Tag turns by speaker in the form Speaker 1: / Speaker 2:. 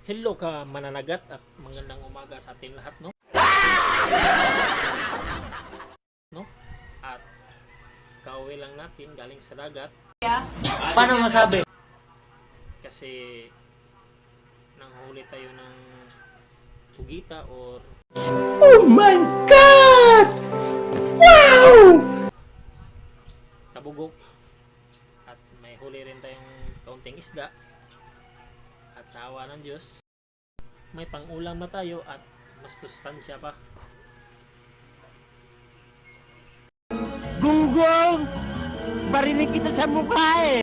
Speaker 1: Hello ka mananagat at magandang umaga sa atin lahat, no? No? At kauwi lang natin galing sa dagat
Speaker 2: Paano masabi?
Speaker 1: kasi nanghuli tayo ng pugita or
Speaker 3: Oh my God! Wow!
Speaker 1: tabugok at may huli rin tayong kaunting isda at sa awa ng Diyos may pang-ulam na tayo at mas sustansya pa.
Speaker 2: Gunggong! Barinig kita sa mukha eh!